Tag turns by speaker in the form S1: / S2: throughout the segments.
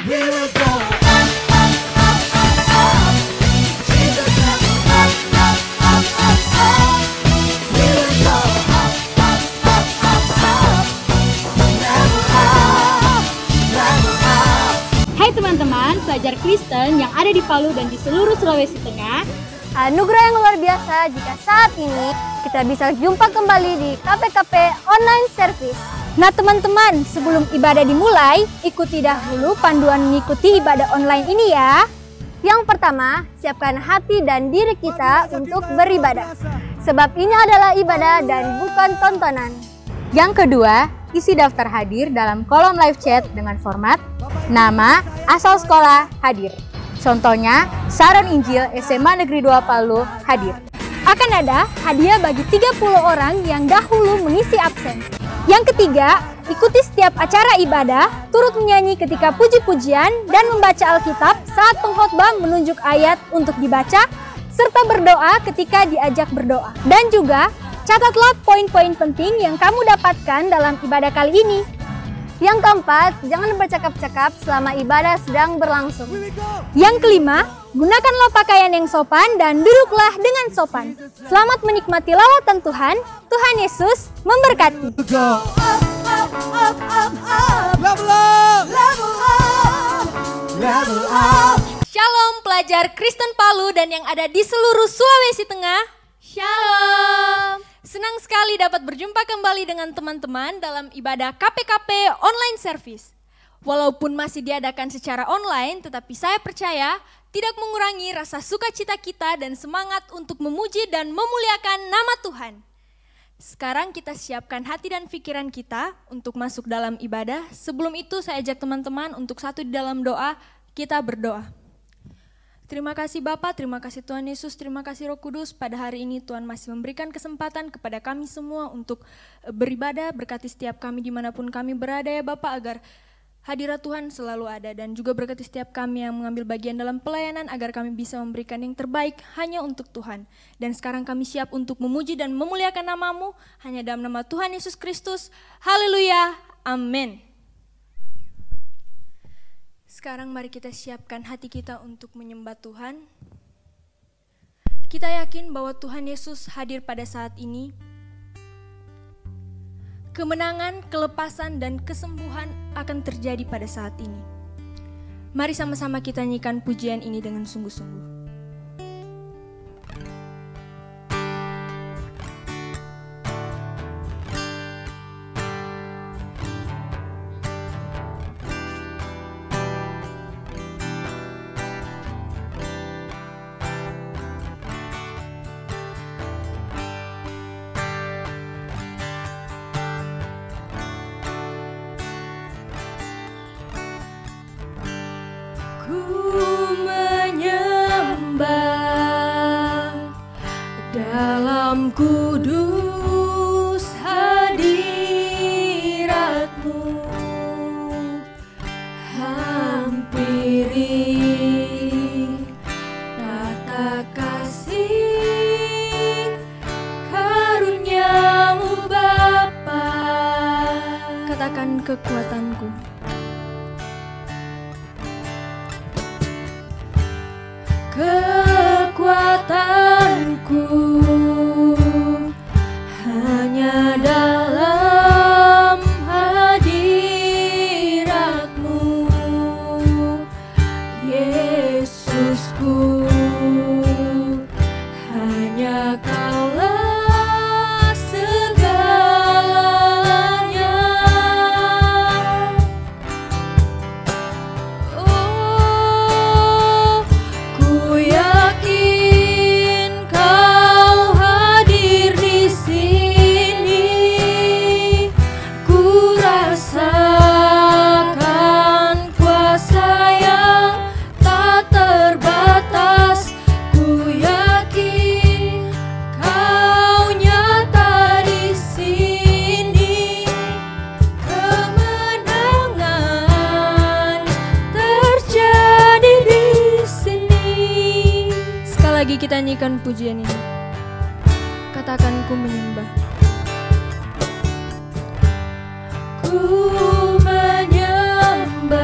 S1: We will go up, up, up, up, up. Jesus level up, up, up, up, up. We will go up, up, up, up, up. Level up, level up.
S2: Hai teman-teman, pelajar Kristen yang ada di Palu dan di seluruh Sulawesi Tengah.
S3: Anugerah yang luar biasa jika saat ini kita bisa jumpa kembali di KPKP Online Service. Nah teman-teman, sebelum ibadah dimulai, ikuti dahulu panduan mengikuti ibadah online ini ya. Yang pertama, siapkan hati dan diri kita untuk beribadah. Sebab ini adalah ibadah dan bukan tontonan.
S2: Yang kedua, isi daftar hadir dalam kolom live chat dengan format nama, asal sekolah, hadir. Contohnya, Saron Injil SMA Negeri 2 Palu hadir.
S3: Akan ada hadiah bagi 30 orang yang dahulu mengisi absen. Yang ketiga, ikuti setiap acara ibadah, turut menyanyi ketika puji-pujian, dan membaca Alkitab saat pengkhotbah menunjuk ayat untuk dibaca, serta berdoa ketika diajak berdoa. Dan juga, catatlah poin-poin penting yang kamu dapatkan dalam ibadah kali ini. Yang keempat, jangan bercakap-cakap selama ibadah sedang berlangsung. Yang kelima, gunakanlah pakaian yang sopan dan duduklah dengan sopan. Selamat menikmati lawatan Tuhan. Tuhan Yesus memberkati.
S1: Go up, up, up, up, up. Level up, level up, level up.
S2: Shalom pelajar Kristen Palu dan yang ada di seluruh Sulawesi Tengah. Shalom. Senang sekali dapat berjumpa kembali dengan teman-teman dalam ibadah KPKP Online Service. Walaupun masih diadakan secara online, tetapi saya percaya tidak mengurangi rasa sukacita kita dan semangat untuk memuji dan memuliakan nama Tuhan. Sekarang kita siapkan hati dan pikiran kita untuk masuk dalam ibadah. Sebelum itu saya ajak teman-teman untuk satu di dalam doa, kita berdoa. Terima kasih Bapa, terima kasih Tuhan Yesus, terima kasih Roh Kudus. Pada hari ini Tuhan masih memberikan kesempatan kepada kami semua untuk beribadah. Berkati setiap kami dimanapun kami berada ya Bapa, agar hadirat Tuhan selalu ada. Dan juga berkati setiap kami yang mengambil bagian dalam pelayanan, agar kami bisa memberikan yang terbaik hanya untuk Tuhan. Dan sekarang kami siap untuk memuji dan memuliakan nama-Mu, hanya dalam nama Tuhan Yesus Kristus. Haleluya, amin. Sekarang mari kita siapkan hati kita untuk menyembah Tuhan. Kita yakin bahwa Tuhan Yesus hadir pada saat ini. Kemenangan, kelepasan, dan kesembuhan akan terjadi pada saat ini. Mari sama-sama kita nyanyikan pujian ini dengan sungguh-sungguh.
S3: Ku menyembah dalam kudus hadirat-Mu, hampiri tata kasih karunia-Mu Bapa.
S2: Katakan kekuatanku.
S3: Kekuatanku hanya dalam hadirat-Mu, Yesusku, hanya Kaulah segalanya. Oh, ku yakin Kau hadir di sini. Ku rasakan kuasa yang tak terbatas. Ku yakin Kau nyata di sini. Kemenangan terjadi di sini.
S2: Sekali lagi kita nyanyikan pujian ini. Katakan ku menyembah.
S3: Ku menyembah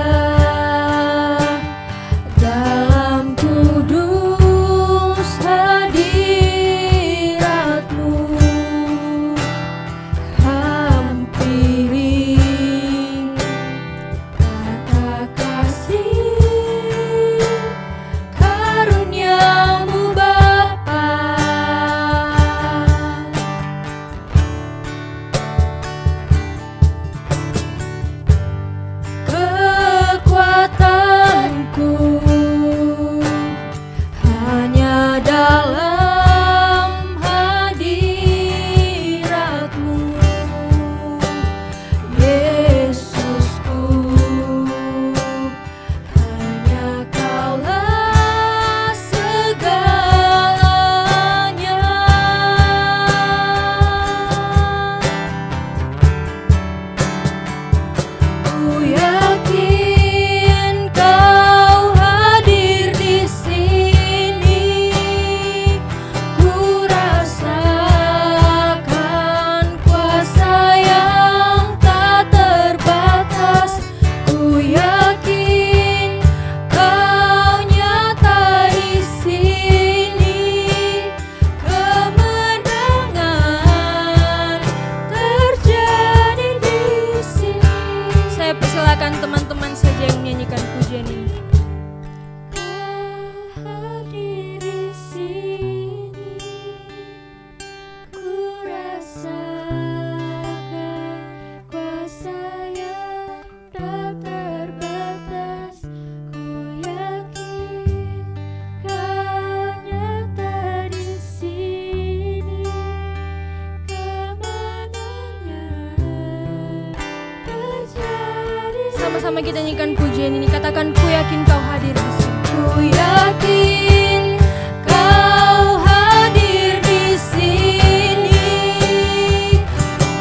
S2: sama-sama kita nyanyikan pujian ini. Katakan, ku yakin kau hadir di sini. Ku yakin kau hadir di sini.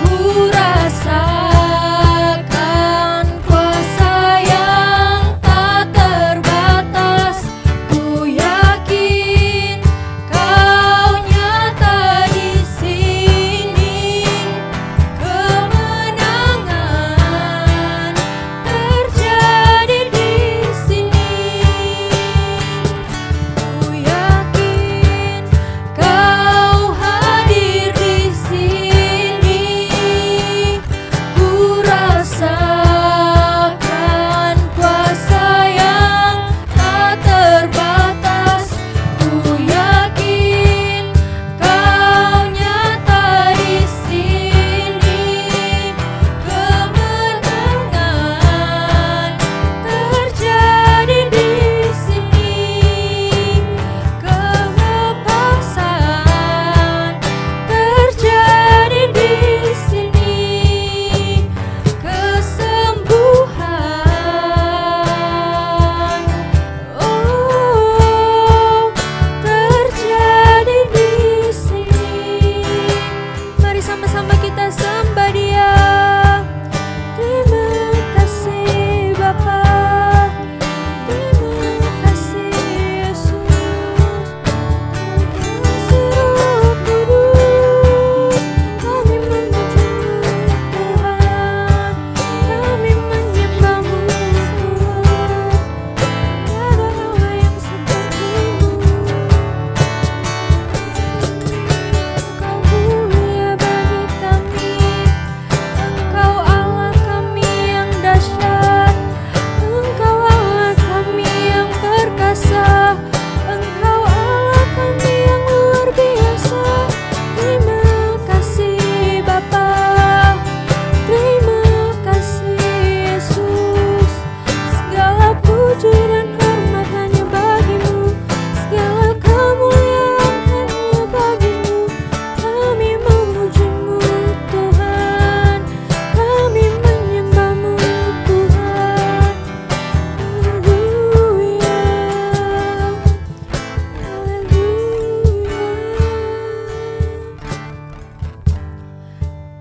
S2: Ku rasakan kuasa yang tak terbatas. Ku yakin kau nyata di sini. Kemenangan terjadi di sini. Ku yakin kau hadir di sini. Ku rasakan kuasa yang tak terbatas. Ku yakin kau nyata di sini. Kemenangan terjadi di sini. Kelepasan terjadi di sini. Kesembuhan terjadi di sini. Mari sama-sama kita sembah Dia. Terima kasih Bapa. Terima kasih Yesus. Terima kasih Roh Kudus. Kami memuji-Mu Tuhan. Kami menyembah-Mu Tuhan. Tiada Allah yang seperti-Mu. Engkau mulia bagi kami. Engkau Allah kami yang dahsyat. Engkau Allah kami yang perkasa. Engkau Allah kami yang luar biasa. Terima kasih Bapa. Terima kasih Yesus. Segala puji dan hormat hanya bagi-Mu. Segala kemuliaan hanya bagi-Mu. Kami memuji-Mu Tuhan. Kami menyembah-Mu Tuhan. Haleluya.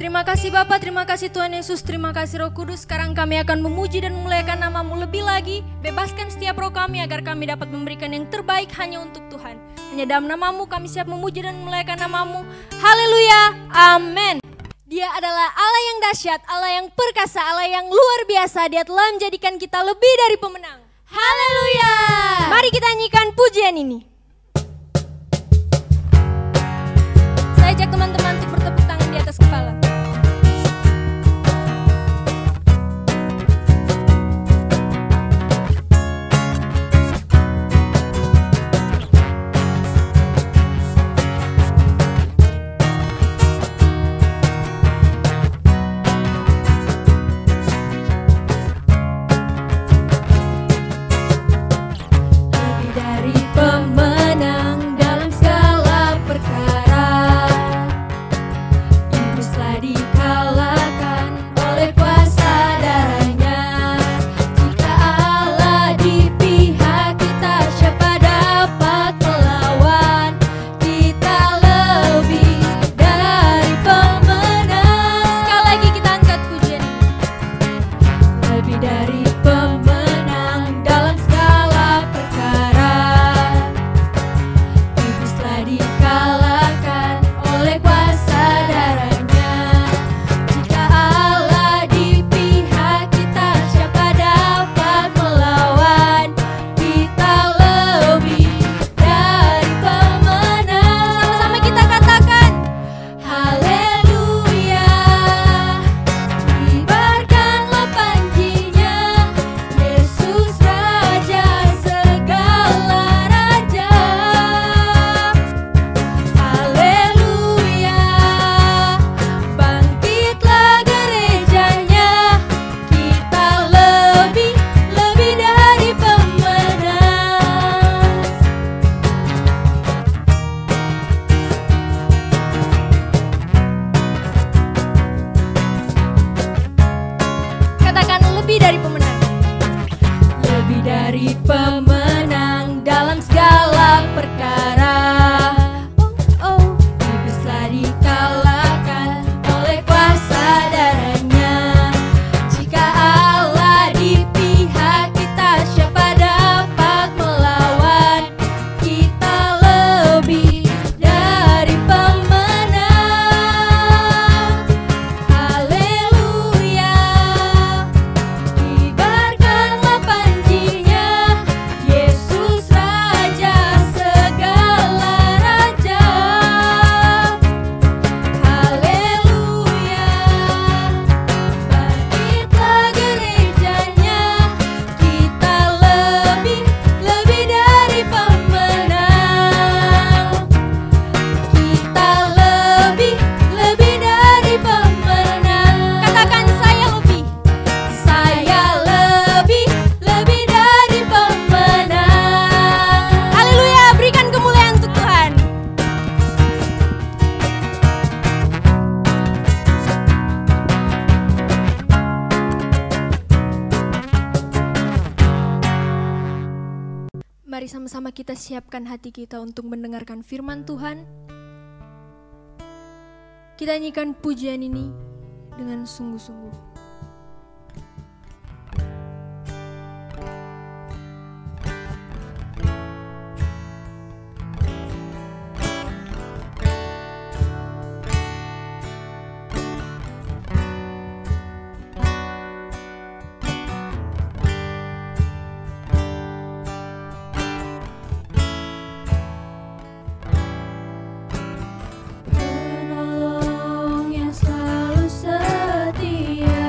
S2: Terima kasih Bapa, terima kasih Tuhan Yesus, terima kasih Roh Kudus. Sekarang kami akan memuji dan memuliakan nama-Mu lebih lagi. Bebaskan setiap roh kami agar kami dapat memberikan yang terbaik hanya untuk Tuhan. Hanya dalam nama-Mu kami siap memuji dan memuliakan nama-Mu. Haleluya, amin. Dia adalah Allah yang dahsyat, Allah yang perkasa, Allah yang luar biasa. Dia telah menjadikan kita lebih dari pemenang. Haleluya. Mari kita nyanyikan pujian ini. Saya ajak teman-teman untuk bertepuk tangan di atas kepala. Lebih dari pemenang dalam segala perkara, Iblis telah dari pemenang dalam segala perkara. Iblis telah dikalahkan oleh kuasa darahnya. Jika Allah di pihak kita, siapa dapat melawan? Kita lebih dari pemenang. Haleluya. Kibarkanlah panjinya, Yesus Raja segala raja. Haleluya. Bangkitlah gerejanya, kita lebih dari pemenang. Kita lebih dari pemenang. Katakan saya lebih dari pemenang. Haleluya, berikan kemuliaan untuk Tuhan. Mari sama-sama kita siapkan hati kita untuk mendengarkan firman Tuhan. Kita nyanyikan pujian ini dengan sungguh-sungguh. Penolong yang selalu setia,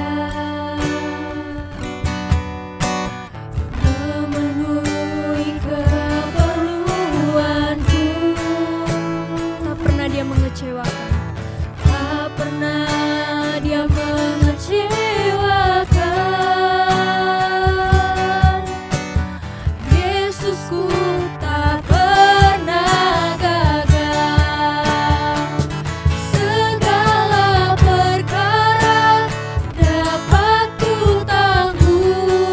S2: memenuhi keperluanku. Tak pernah dia mengecewakan. Tak pernah dia mengecewakan. Yesusku tak pernah gagal. Segala perkara dapat ku tanggung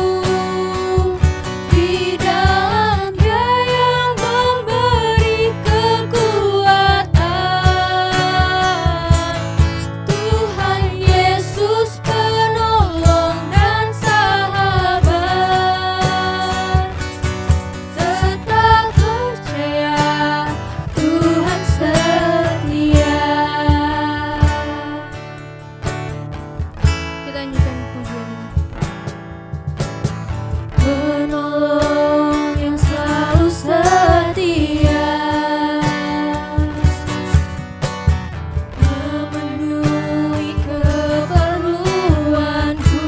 S2: di dalam Dia yang memberi kekuatan. Tuhan Yesus penolong dan sahabat. Tetap percaya Tuhan setia. Kita nyanyikan pujian ini. Penolong yang selalu setia, memenuhi keperluanku.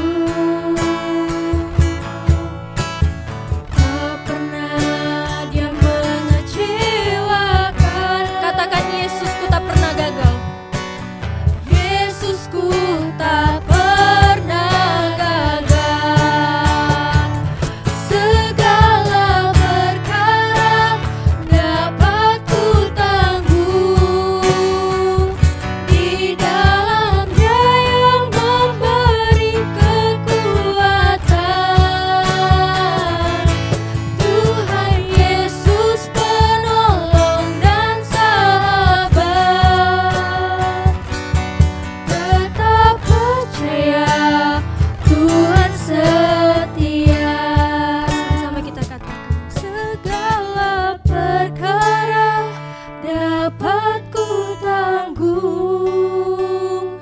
S2: Tak pernah dia mengecewakan. Katakan, Yesusku tak pernah gagal. Yesusku tak pernah gagal. Segala perkara dapat ku tanggung di dalam Dia yang memberi kekuatan. Tuhan Yesus penolong dan sahabat. Tetap percaya Tuhan setia. Sama-sama kita katakan, segala perkara dapat ku tanggung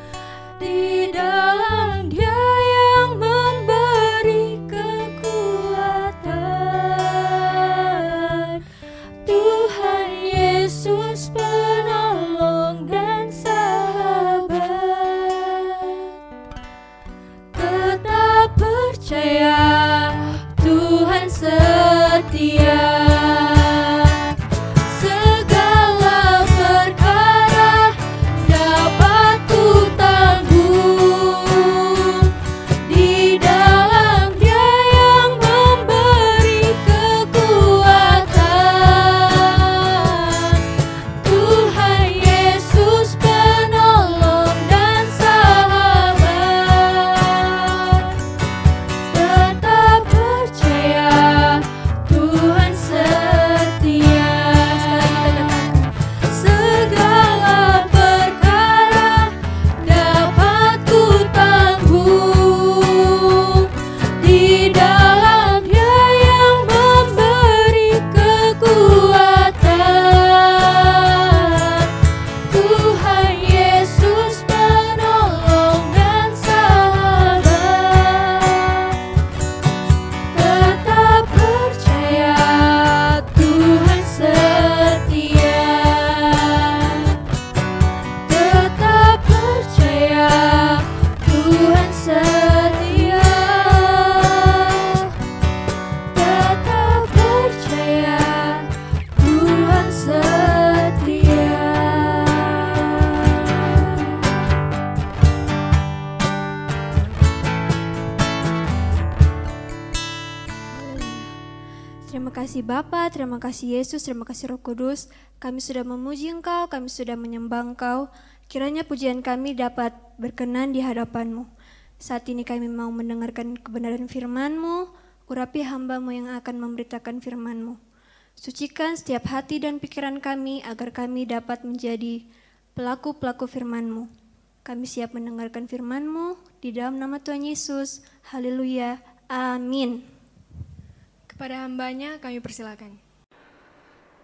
S2: di dalam Dia yang memberi kekuatan. Tuhan Yesus penolong dan sahabat. Tetap percaya Tuhan setia. Segala perkara dapat ku tanggung di dalam Dia yang memberi kekuatan. Tuhan Yesus penolong dan sahabat. Tetap percaya
S4: Terima kasih Bapa, terima kasih Yesus, terima kasih Roh Kudus. Kami sudah memuji Engkau, kami sudah menyembah Engkau. Kiranya pujian kami dapat berkenan di hadapan-Mu. Saat ini kami mau mendengarkan kebenaran firman-Mu, urapi hamba-Mu yang akan memberitakan firman-Mu. Sucikan setiap hati dan pikiran kami agar kami dapat menjadi pelaku-pelaku firman-Mu. Kami siap mendengarkan firman-Mu di dalam nama Tuhan Yesus. Haleluya. Amin.
S5: Kepada hambanya kami persilakan.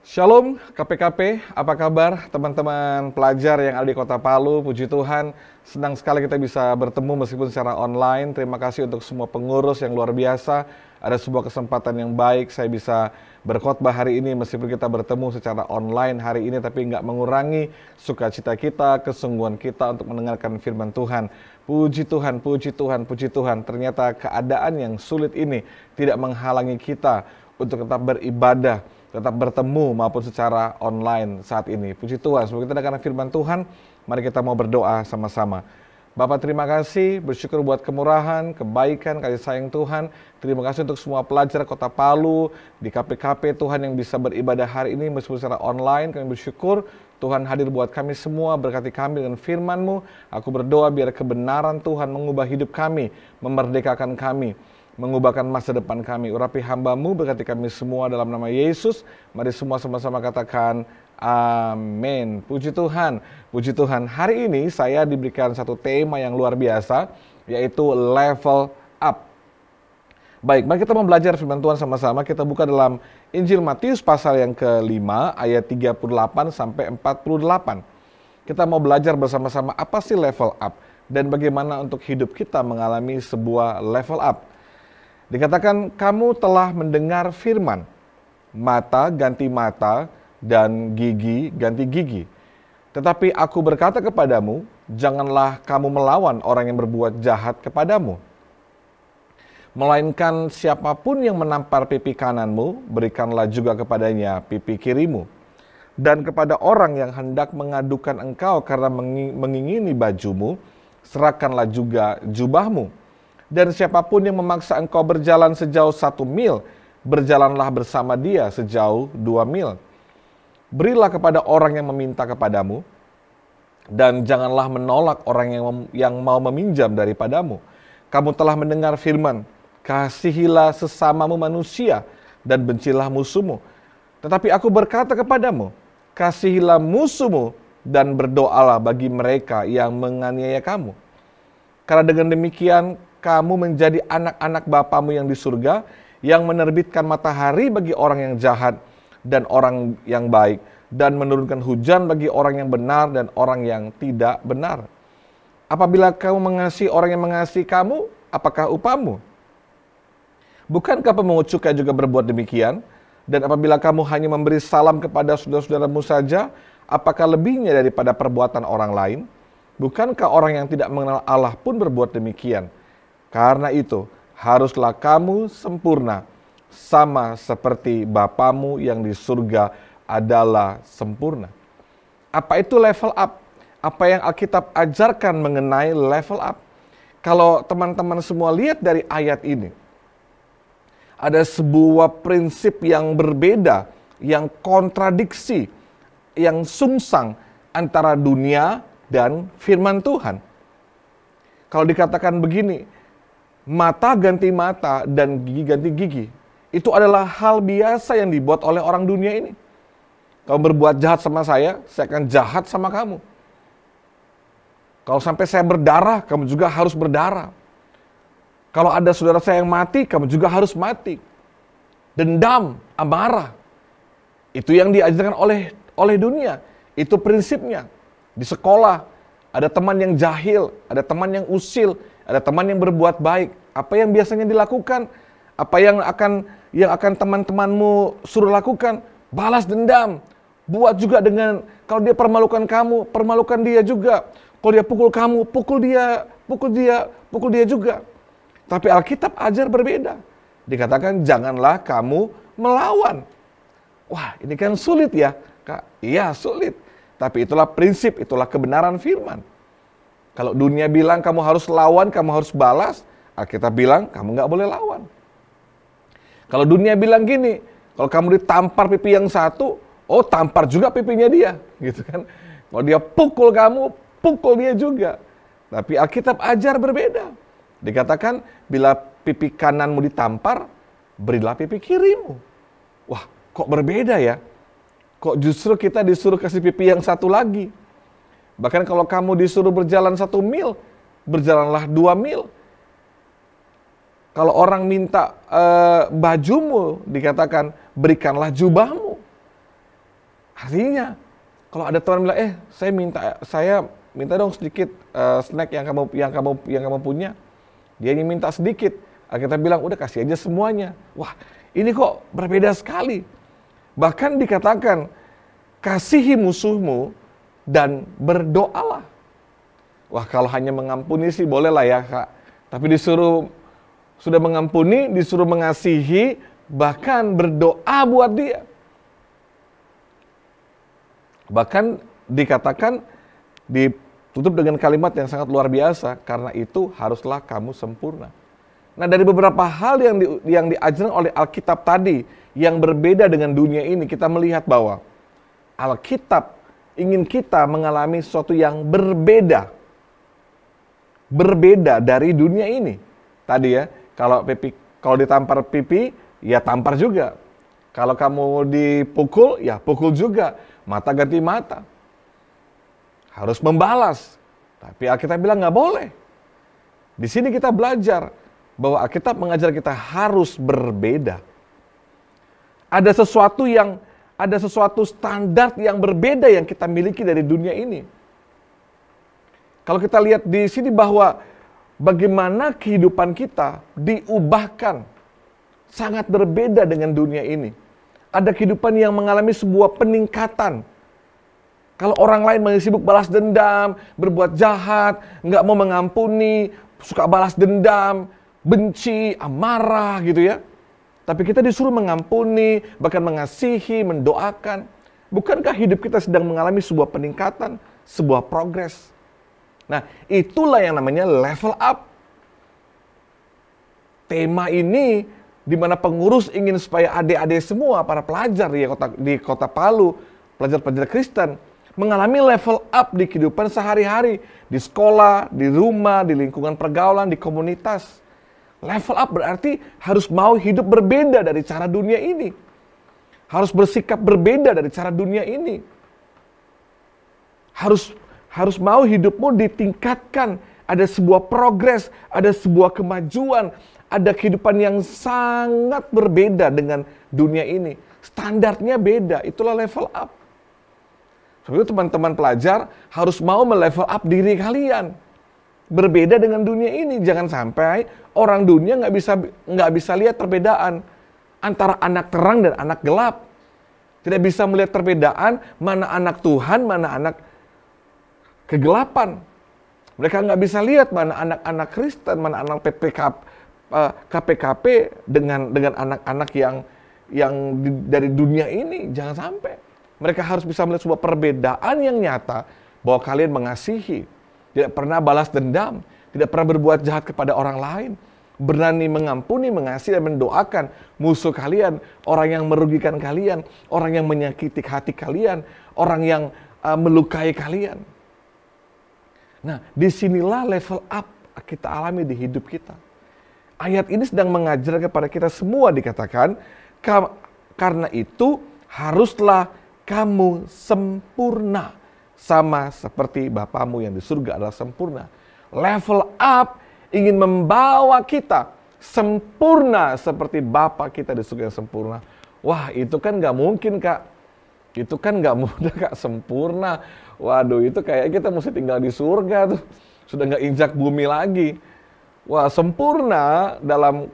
S6: Shalom KPKP, apa kabar teman-teman pelajar yang ada di Kota Palu? Puji Tuhan, senang sekali kita bisa bertemu meskipun secara online. Terima kasih untuk semua pengurus yang luar biasa. Ada sebuah kesempatan yang baik, saya bisa berkhotbah hari ini meskipun kita bertemu secara online hari ini, tapi nggak mengurangi sukacita kita, kesungguhan kita untuk mendengarkan firman Tuhan. Puji Tuhan, puji Tuhan, puji Tuhan. Ternyata keadaan yang sulit ini tidak menghalangi kita untuk tetap beribadah, tetap bertemu maupun secara online saat ini. Puji Tuhan, sebelum kita dengarkan firman Tuhan, mari kita mau berdoa sama-sama. Bapak, terima kasih, bersyukur buat kemurahan, kebaikan, kasih sayang Tuhan. Terima kasih untuk semua pelajar Kota Palu, di KPKP Tuhan yang bisa beribadah hari ini meskipun secara online. Kami bersyukur Tuhan hadir buat kami semua, berkati kami dengan firman-Mu. Aku berdoa biar kebenaran Tuhan mengubah hidup kami, memerdekakan kami, mengubahkan masa depan kami. Urapi hamba-Mu, berkati kami semua dalam nama Yesus. Mari semua sama-sama katakan amin. Puji Tuhan, puji Tuhan. Hari ini saya diberikan satu tema yang luar biasa, yaitu level up. Baik, mari kita mau belajar firman Tuhan sama-sama. Kita buka dalam Injil Matius pasal yang ke-5 ayat 38 sampai 48. Kita mau belajar bersama-sama apa sih level up dan bagaimana untuk hidup kita mengalami sebuah level up. Dikatakan, kamu telah mendengar firman, mata ganti mata dan gigi ganti gigi. Tetapi aku berkata kepadamu, janganlah kamu melawan orang yang berbuat jahat kepadamu. Melainkan siapapun yang menampar pipi kananmu, berikanlah juga kepadanya pipi kirimu. Dan kepada orang yang hendak mengadukan engkau karena mengingini bajumu, serahkanlah juga jubahmu. Dan siapapun yang memaksa engkau berjalan sejauh 1 mil, berjalanlah bersama dia sejauh 2 mil. Berilah kepada orang yang meminta kepadamu, dan janganlah menolak orang yang mau meminjam daripadamu. Kamu telah mendengar firman, kasihilah sesamamu manusia, dan bencilah musuhmu. Tetapi aku berkata kepadamu, kasihilah musuhmu, dan berdoalah bagi mereka yang menganiaya kamu. Karena dengan demikian, kamu menjadi anak-anak Bapamu yang di surga, yang menerbitkan matahari bagi orang yang jahat dan orang yang baik, dan menurunkan hujan bagi orang yang benar dan orang yang tidak benar. Apabila kamu mengasihi orang yang mengasihi kamu, apakah upahmu? Bukankah pemungut cukai juga berbuat demikian? Dan apabila kamu hanya memberi salam kepada saudara-saudaramu saja, apakah lebihnya daripada perbuatan orang lain? Bukankah orang yang tidak mengenal Allah pun berbuat demikian? Karena itu, haruslah kamu sempurna, sama seperti Bapamu yang di surga adalah sempurna. Apa itu level up? Apa yang Alkitab ajarkan mengenai level up? Kalau teman-teman semua lihat dari ayat ini, ada sebuah prinsip yang berbeda, yang kontradiksi, yang sungsang antara dunia dan firman Tuhan. Kalau dikatakan begini, mata ganti mata dan gigi ganti gigi, itu adalah hal biasa yang dibuat oleh orang dunia ini. Kamu berbuat jahat sama saya akan jahat sama kamu. Kalau sampai saya berdarah, kamu juga harus berdarah. Kalau ada saudara saya yang mati, kamu juga harus mati. Dendam, amarah, itu yang diajarkan oleh dunia. Itu prinsipnya. Di sekolah, ada teman yang jahil, ada teman yang usil, ada teman yang berbuat baik. Apa yang biasanya dilakukan? Apa yang akan teman-temanmu suruh lakukan? Balas dendam. Buat juga dengan, kalau dia permalukan kamu, permalukan dia juga. Kalau dia pukul kamu, pukul dia juga. Tapi Alkitab ajar berbeda. Dikatakan janganlah kamu melawan. Wah, ini kan sulit ya, Kak. Iya, sulit. Tapi itulah prinsip, itulah kebenaran firman. Kalau dunia bilang kamu harus lawan, kamu harus balas, Alkitab bilang kamu nggak boleh lawan. Kalau dunia bilang gini, Kalau kamu ditampar pipi yang satu, oh tampar juga pipinya dia, gitu kan. Kalau dia pukul kamu, pukul dia juga. Tapi Alkitab ajar berbeda. Dikatakan bila pipi kananmu ditampar, berilah pipi kirimu. Wah, kok berbeda ya? Kok justru kita disuruh kasih pipi yang satu lagi? Bahkan kalau kamu disuruh berjalan 1 mil, berjalanlah 2 mil. Kalau orang minta bajumu, dikatakan berikanlah jubahmu. Artinya, kalau ada teman bilang, saya minta dong sedikit snack yang kamu punya. Dia ingin minta sedikit. Kita bilang, udah kasih aja semuanya. Wah, ini kok berbeda sekali. Bahkan dikatakan, kasihi musuhmu dan berdoalah. Wah, kalau hanya mengampuni sih boleh lah ya, Kak. Tapi sudah mengampuni, disuruh mengasihi, bahkan berdoa buat dia. Bahkan dikatakan, ditutup dengan kalimat yang sangat luar biasa, karena itu haruslah kamu sempurna. Nah, dari beberapa hal yang diajarkan oleh Alkitab tadi, yang berbeda dengan dunia ini, kita melihat bahwa Alkitab ingin kita mengalami sesuatu yang berbeda. Berbeda dari dunia ini. Tadi ya, kalau ditampar pipi, ya tampar juga. Kalau kamu dipukul, ya pukul juga. Mata ganti mata. Harus membalas. Tapi Alkitab bilang nggak boleh. Di sini kita belajar bahwa Alkitab mengajar kita harus berbeda. Ada sesuatu standar yang berbeda yang kita miliki dari dunia ini. Kalau kita lihat di sini bahwa bagaimana kehidupan kita diubahkan sangat berbeda dengan dunia ini. Ada kehidupan yang mengalami sebuah peningkatan. Kalau orang lain masih sibuk balas dendam, berbuat jahat, nggak mau mengampuni, suka balas dendam, benci, amarah gitu ya. Tapi kita disuruh mengampuni, bahkan mengasihi, mendoakan. Bukankah hidup kita sedang mengalami sebuah peningkatan, sebuah progres? Nah, itulah yang namanya level up. Tema ini di mana pengurus ingin supaya adik-adik semua, para pelajar di kota Palu, pelajar-pelajar Kristen, mengalami level up di kehidupan sehari-hari, di sekolah, di rumah, di lingkungan pergaulan, di komunitas. Level up berarti harus mau hidup berbeda dari cara dunia ini. Harus bersikap berbeda dari cara dunia ini. Harus mau hidupmu ditingkatkan. Ada sebuah progres, ada sebuah kemajuan, ada kehidupan yang sangat berbeda dengan dunia ini. Standarnya beda, itulah level up. Sebab itu teman-teman pelajar harus mau melevel up diri kalian. Berbeda dengan dunia ini, jangan sampai orang dunia nggak bisa lihat perbedaan antara anak terang dan anak gelap. Tidak bisa melihat perbedaan mana anak Tuhan, mana anak kegelapan. Mereka nggak bisa lihat mana anak-anak Kristen, mana anak KPKP dengan anak-anak yang dari dunia ini. Jangan sampai. Mereka harus bisa melihat sebuah perbedaan yang nyata bahwa kalian mengasihi. Tidak pernah balas dendam, tidak pernah berbuat jahat kepada orang lain. Berani mengampuni, mengasihi, dan mendoakan musuh kalian, orang yang merugikan kalian, orang yang menyakiti hati kalian, orang yang melukai kalian. Nah, disinilah level up kita alami di hidup kita. Ayat ini sedang mengajar kepada kita semua dikatakan, karena itu haruslah kamu sempurna. Sama seperti Bapamu yang di surga adalah sempurna. Level up ingin membawa kita sempurna seperti Bapa kita di surga yang sempurna. Wah, itu kan gak mungkin, Kak. Itu kan gak mudah, Kak, sempurna. Waduh, itu kayak kita mesti tinggal di surga tuh. Sudah gak injak bumi lagi. Wah, sempurna dalam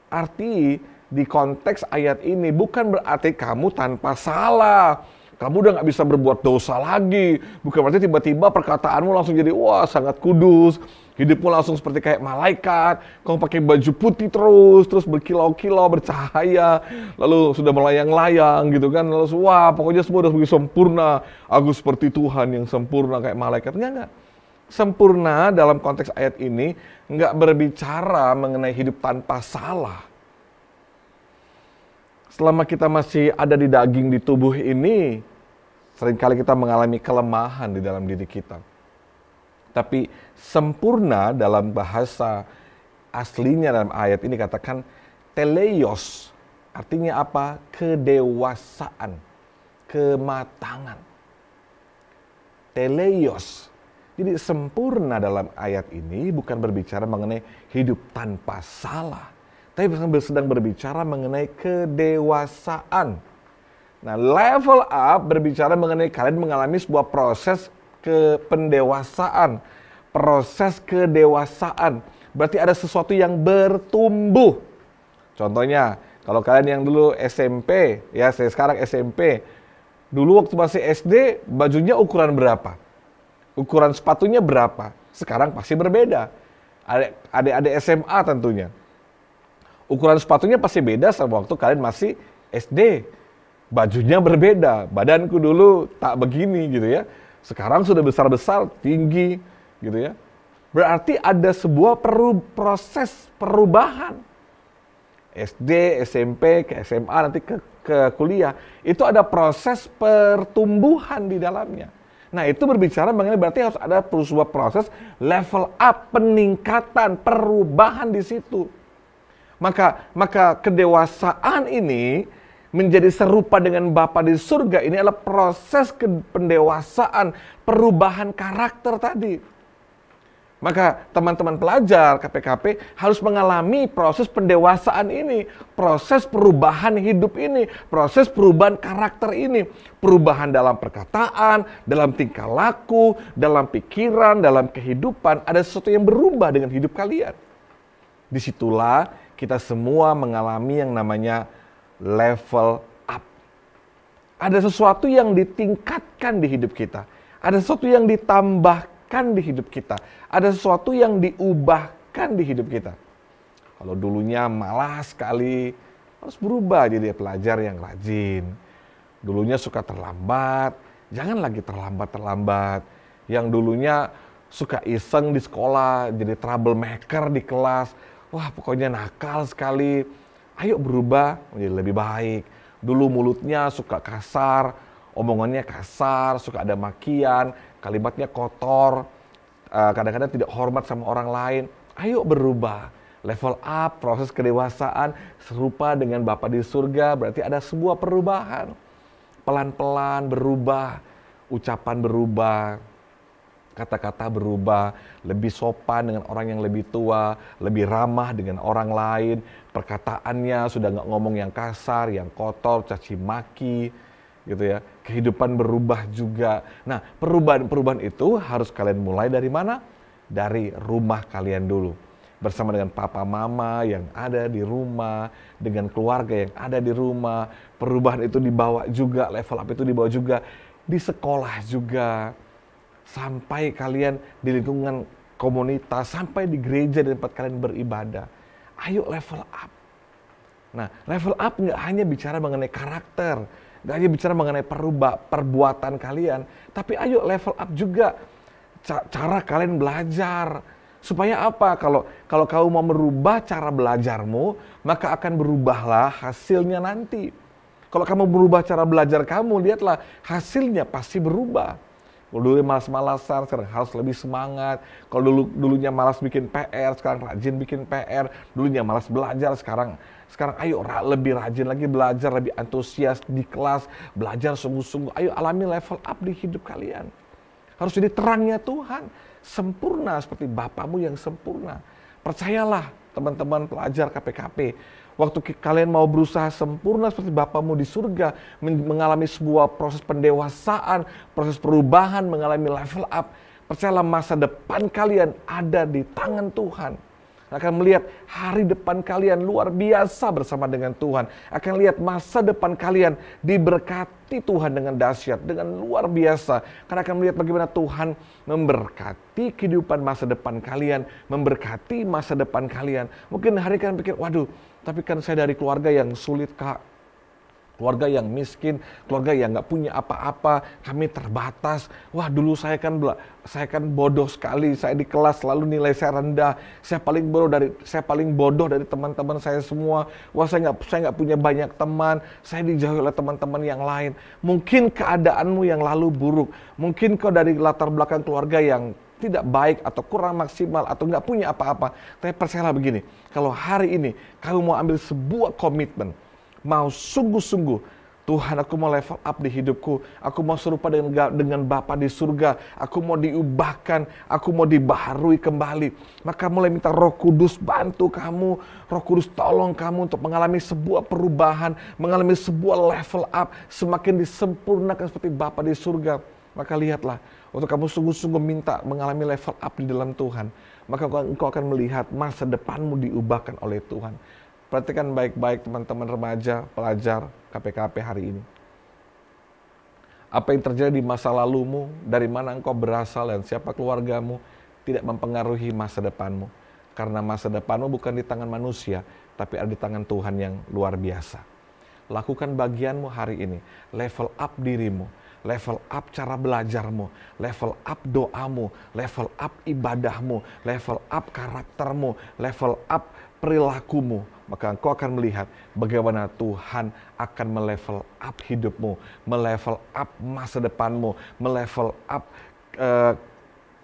S6: arti di konteks ayat ini bukan berarti kamu tanpa salah. Kamu udah gak bisa berbuat dosa lagi. Bukan berarti tiba-tiba perkataanmu langsung jadi, wah sangat kudus. Hidupmu langsung seperti kayak malaikat. Kamu pakai baju putih terus berkilau-kilau, bercahaya. Lalu sudah melayang-layang gitu kan. Lalu wah pokoknya semua udah begitu sempurna. Aku seperti Tuhan yang sempurna kayak malaikat. Enggak. Sempurna dalam konteks ayat ini enggak berbicara mengenai hidup tanpa salah. selama kita masih ada di daging, di tubuh ini, seringkali kita mengalami kelemahan di dalam diri kita. Tapi sempurna dalam bahasa aslinya dalam ayat ini katakan teleios. Artinya apa? Kedewasaan, kematangan. Teleios. Jadi sempurna dalam ayat ini bukan berbicara mengenai hidup tanpa salah, tapi sedang berbicara mengenai kedewasaan. Nah, level up berbicara mengenai kalian mengalami sebuah proses kependewasaan, proses kedewasaan. Berarti ada sesuatu yang bertumbuh. Contohnya, kalau kalian yang dulu SMP, ya saya sekarang SMP, dulu waktu masih SD, bajunya ukuran berapa? Ukuran sepatunya berapa? Sekarang pasti berbeda. Adik-adik SMA tentunya. Ukuran sepatunya pasti beda sama waktu kalian masih SD. Bajunya berbeda. Badanku dulu tak begini gitu ya. Sekarang sudah besar-besar, tinggi gitu ya. Berarti ada sebuah proses perubahan. SD, SMP, ke SMA, nanti ke kuliah. Itu ada proses pertumbuhan di dalamnya. Nah, itu berbicara mengenai berarti harus ada sebuah proses level up, peningkatan, perubahan di situ. Maka kedewasaan ini menjadi serupa dengan Bapa di surga ini adalah proses pendewasaan, perubahan karakter tadi. Maka teman-teman pelajar KPKP harus mengalami proses pendewasaan ini, proses perubahan hidup ini, proses perubahan karakter ini, perubahan dalam perkataan, dalam tingkah laku, dalam pikiran, dalam kehidupan, ada sesuatu yang berubah dengan hidup kalian. Disitulah kita semua mengalami yang namanya level up. Ada sesuatu yang ditingkatkan di hidup kita, ada sesuatu yang ditambahkan di hidup kita. Ada sesuatu yang diubahkan di hidup kita. Kalau dulunya malas sekali, harus berubah jadi pelajar yang rajin. Dulunya suka terlambat, jangan lagi terlambat-terlambat. Yang dulunya suka iseng di sekolah, jadi troublemaker di kelas. Wah, pokoknya nakal sekali. Ayo berubah menjadi lebih baik. Dulu mulutnya suka kasar, omongannya kasar, suka ada makian, kalimatnya kotor, kadang-kadang tidak hormat sama orang lain. Ayo berubah, level up, proses kedewasaan serupa dengan Bapa di surga, berarti ada sebuah perubahan. Pelan-pelan berubah, ucapan berubah, kata-kata berubah, lebih sopan dengan orang yang lebih tua, lebih ramah dengan orang lain, perkataannya sudah nggak ngomong yang kasar, yang kotor, caci maki, gitu ya. Kehidupan berubah juga. Nah, perubahan itu harus kalian mulai dari mana? Dari rumah kalian dulu. Bersama dengan papa mama yang ada di rumah, dengan keluarga yang ada di rumah. Perubahan itu dibawa juga, level up itu dibawa juga di sekolah juga. Sampai kalian di lingkungan komunitas, sampai di gereja di tempat kalian beribadah. Ayo level up. Nah, level up nggak hanya bicara mengenai karakter, nggak hanya bicara mengenai perbuatan kalian, tapi ayo level up juga cara kalian belajar. Supaya apa? Kalau kamu mau merubah cara belajarmu, maka akan berubahlah hasilnya nanti. Kalau kamu berubah cara belajar kamu, lihatlah hasilnya pasti berubah. Kalau dulu malas-malasan, sekarang harus lebih semangat. Kalau dulunya malas bikin PR, sekarang rajin bikin PR. Dulunya malas belajar, sekarang ayo lebih rajin lagi belajar, lebih antusias di kelas, belajar sungguh-sungguh. Ayo alami level up di hidup kalian. Harus jadi terangnya Tuhan, sempurna seperti Bapamu yang sempurna. Percayalah teman-teman pelajar KPKP, waktu kalian mau berusaha sempurna seperti Bapamu di surga, mengalami sebuah proses pendewasaan, proses perubahan, mengalami level up, percayalah masa depan kalian ada di tangan Tuhan. Akan melihat hari depan kalian luar biasa bersama dengan Tuhan. Akan lihat masa depan kalian diberkati Tuhan dengan dahsyat, dengan luar biasa. Karena akan melihat bagaimana Tuhan memberkati kehidupan masa depan kalian, memberkati masa depan kalian. Mungkin hari kalian pikir, waduh, tapi kan saya dari keluarga yang sulit, Kak. keluarga yang miskin, keluarga yang nggak punya apa-apa, kami terbatas. Wah, dulu saya kan bodoh sekali, saya di kelas selalu nilai saya rendah, saya paling bodoh dari teman-teman saya semua. Wah, saya nggak punya banyak teman, saya dijauhi oleh teman-teman yang lain. Mungkin keadaanmu yang lalu buruk, mungkin kau dari latar belakang keluarga yang tidak baik atau kurang maksimal atau nggak punya apa-apa. Tapi percayalah begini, kalau hari ini kamu mau ambil sebuah komitmen, mau sungguh-sungguh, Tuhan, aku mau level up di hidupku, aku mau serupa dengan Bapa di surga, aku mau diubahkan, aku mau dibaharui kembali. Maka mulai minta Roh Kudus bantu kamu, Roh Kudus tolong kamu untuk mengalami sebuah perubahan, mengalami sebuah level up, semakin disempurnakan seperti Bapa di surga. Maka lihatlah, untuk kamu sungguh-sungguh minta mengalami level up di dalam Tuhan, maka engkau akan melihat masa depanmu diubahkan oleh Tuhan. Perhatikan baik-baik teman-teman remaja, pelajar KPKP hari ini. Apa yang terjadi di masa lalumu, dari mana engkau berasal dan siapa keluargamu, tidak mempengaruhi masa depanmu. Karena masa depanmu bukan di tangan manusia, tapi ada di tangan Tuhan yang luar biasa. Lakukan bagianmu hari ini, level up dirimu, level up cara belajarmu, level up doamu, level up ibadahmu, level up karaktermu, level up perilakumu. Maka engkau akan melihat bagaimana Tuhan akan melevel up hidupmu, melevel up masa depanmu, melevel up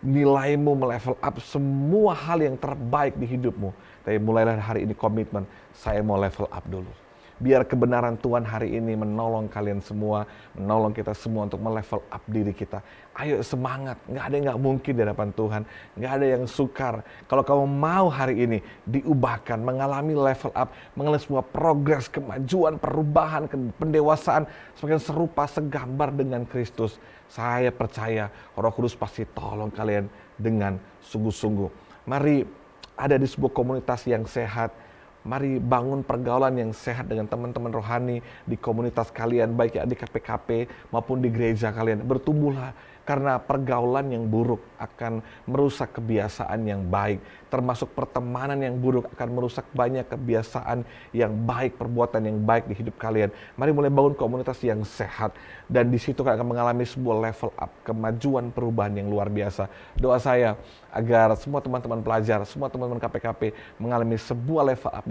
S6: nilaimu, melevel up semua hal yang terbaik di hidupmu. Tapi mulailah hari ini komitmen, saya mau level up dulu. Biar kebenaran Tuhan hari ini menolong kalian semua, menolong kita semua untuk melevel up diri kita. Ayo semangat, nggak ada yang nggak mungkin di hadapan Tuhan, nggak ada yang sukar. Kalau kamu mau hari ini diubahkan, mengalami level up, mengalami semua progres, kemajuan, perubahan, pendewasaan, semakin serupa segambar dengan Kristus. Saya percaya Roh Kudus pasti tolong kalian dengan sungguh-sungguh. Mari ada di sebuah komunitas yang sehat. Mari bangun pergaulan yang sehat dengan teman-teman rohani di komunitas kalian, baik di KPKP maupun di gereja kalian. Bertumbuhlah, karena pergaulan yang buruk akan merusak kebiasaan yang baik. Termasuk pertemanan yang buruk akan merusak banyak kebiasaan yang baik, perbuatan yang baik di hidup kalian. Mari mulai bangun komunitas yang sehat. Dan di situ kalian akan mengalami sebuah level up, kemajuan perubahan yang luar biasa. Doa saya agar semua teman-teman pelajar, semua teman-teman KPKP mengalami sebuah level up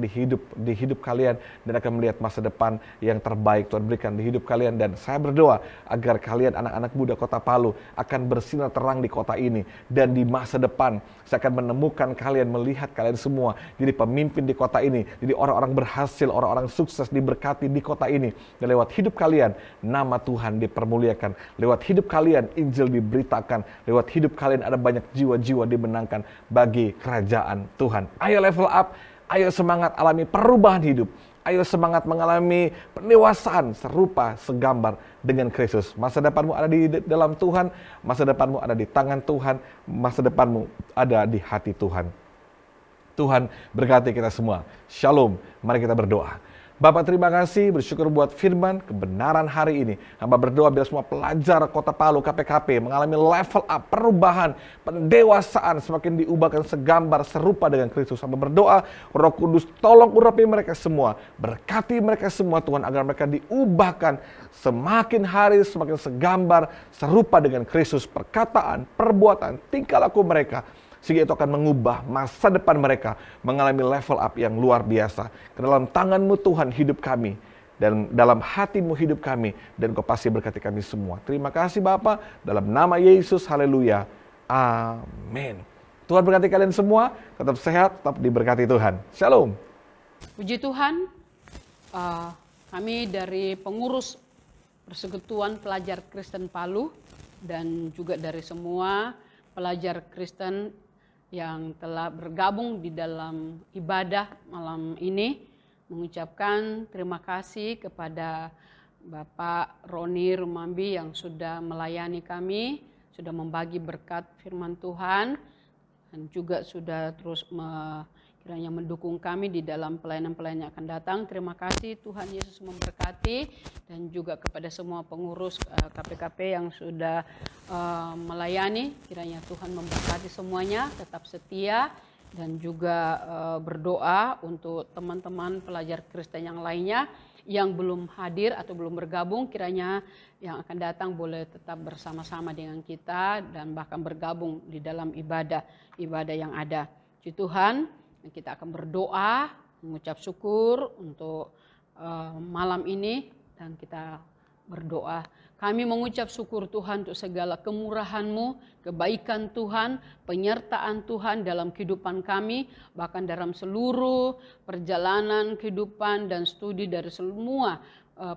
S6: di hidup kalian dan akan melihat masa depan yang terbaik Tuhan berikan di hidup kalian. Dan saya berdoa agar kalian anak-anak muda Kota Palu akan bersinar terang di kota ini, dan di masa depan saya akan menemukan kalian, melihat kalian semua jadi pemimpin di kota ini, jadi orang-orang berhasil, orang-orang sukses, diberkati di kota ini. Dan lewat hidup kalian nama Tuhan dipermuliakan, lewat hidup kalian Injil diberitakan, lewat hidup kalian ada banyak jiwa-jiwa dimenangkan bagi kerajaan Tuhan. Ayo level up, ayo semangat alami perubahan hidup, ayo semangat mengalami pendewasaan serupa segambar dengan Kristus. Masa depanmu ada di dalam Tuhan, masa depanmu ada di tangan Tuhan, masa depanmu ada di hati Tuhan. Tuhan berkati kita semua. Shalom, mari kita berdoa. Bapak, terima kasih, bersyukur buat firman, kebenaran hari ini. Hamba berdoa biar semua pelajar Kota Palu, KPKP, mengalami level up, perubahan, pendewasaan, semakin diubahkan segambar serupa dengan Kristus. Hamba berdoa, Roh Kudus tolong urapi mereka semua, berkati mereka semua Tuhan, agar mereka diubahkan semakin hari, semakin segambar serupa dengan Kristus. Perkataan, perbuatan, tingkah laku mereka, sehingga itu akan mengubah masa depan mereka, mengalami level up yang luar biasa. Ke dalam tangan-Mu Tuhan hidup kami, dan dalam hati-Mu hidup kami, dan Kau pasti berkati kami semua. Terima kasih Bapa, dalam nama Yesus, haleluya, amin. Tuhan berkati kalian semua, tetap sehat, tetap diberkati Tuhan. Shalom.
S7: Puji Tuhan, kami dari pengurus Persekutuan Pelajar Kristen Palu, dan juga dari semua pelajar Kristen yang telah bergabung di dalam ibadah malam ini, mengucapkan terima kasih kepada Bapak Roni Rumambi yang sudah melayani kami, sudah membagi berkat firman Tuhan, dan juga sudah terus kiranya mendukung kami di dalam pelayanan-pelayanan yang akan datang. Terima kasih, Tuhan Yesus memberkati, dan juga kepada semua pengurus KPKP yang sudah melayani. Kiranya Tuhan memberkati semuanya, tetap setia, dan juga berdoa untuk teman-teman pelajar Kristen yang lainnya yang belum hadir atau belum bergabung, kiranya yang akan datang boleh tetap bersama-sama dengan kita dan bahkan bergabung di dalam ibadah yang ada. Puji Tuhan, kita akan berdoa, mengucap syukur untuk malam ini, dan kita berdoa. Kami mengucap syukur Tuhan untuk segala kemurahan-Mu, kebaikan Tuhan, penyertaan Tuhan dalam kehidupan kami, bahkan dalam seluruh perjalanan kehidupan dan studi dari semua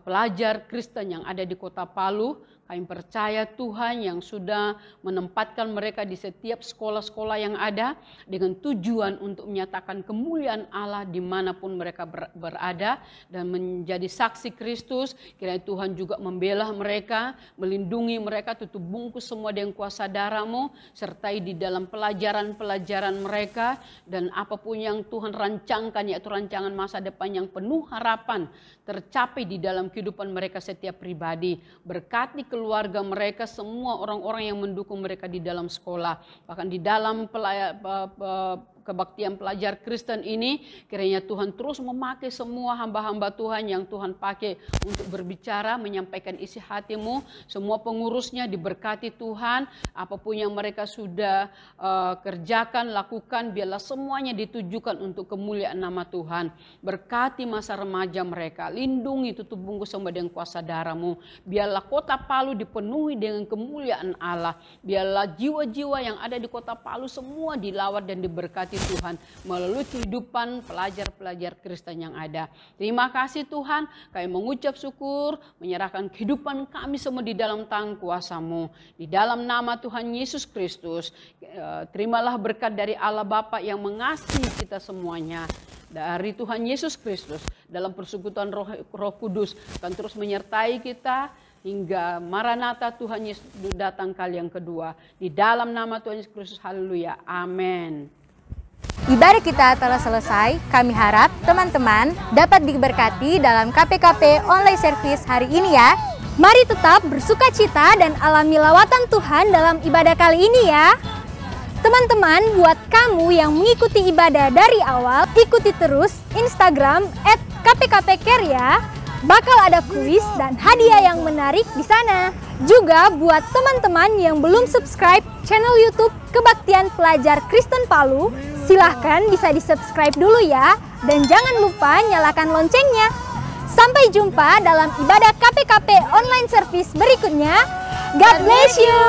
S7: pelajar Kristen yang ada di Kota Palu. Kami percaya Tuhan yang sudah menempatkan mereka di setiap sekolah-sekolah yang ada dengan tujuan untuk menyatakan kemuliaan Allah dimanapun mereka berada dan menjadi saksi Kristus. Kiranya Tuhan juga membela mereka, melindungi mereka, tutup bungkus semua dengan kuasa darah-Mu, sertai di dalam pelajaran-pelajaran mereka, dan apapun yang Tuhan rancangkan, yaitu rancangan masa depan yang penuh harapan, tercapai di dalam kehidupan mereka setiap pribadi. Berkati keluarga mereka, semua orang-orang yang mendukung mereka di dalam sekolah, bahkan di dalam kebaktian pelajar Kristen ini. Kiranya Tuhan terus memakai semua hamba-hamba Tuhan yang Tuhan pakai untuk berbicara, menyampaikan isi hati-Mu. Semua pengurusnya diberkati Tuhan, apapun yang mereka sudah kerjakan, lakukan, biarlah semuanya ditujukan untuk kemuliaan nama Tuhan. Berkati masa remaja mereka, lindungi, tutup bungkus semua dengan kuasa darah-Mu. Biarlah Kota Palu dipenuhi dengan kemuliaan Allah. Biarlah jiwa-jiwa yang ada di Kota Palu semua dilawat dan diberkati Tuhan melalui kehidupan pelajar-pelajar Kristen yang ada. Terima kasih Tuhan, kami mengucap syukur, menyerahkan kehidupan kami semua di dalam tangan kuasa-Mu. Di dalam nama Tuhan Yesus Kristus, terimalah berkat dari Allah Bapa yang mengasihi kita semuanya. Dari Tuhan Yesus Kristus, dalam persekutuan Roh Kudus akan terus menyertai kita hingga Maranatha Tuhan Yesus datang kali yang kedua. Di dalam nama Tuhan Yesus Kristus, haleluya, amin.
S3: Ibadah kita telah selesai. Kami harap teman-teman dapat diberkati dalam KPKP online service hari ini ya. Mari tetap bersuka cita dan alami lawatan Tuhan dalam ibadah kali ini ya. Teman-teman, buat kamu yang mengikuti ibadah dari awal, ikuti terus Instagram @kpkpcare ya. Bakal ada kuis dan hadiah yang menarik di sana. Juga buat teman-teman yang belum subscribe channel YouTube Kebaktian Pelajar Kristen Palu, silahkan bisa di-subscribe dulu ya. Dan jangan lupa nyalakan loncengnya. Sampai jumpa dalam ibadah KPKP online service berikutnya. God bless you.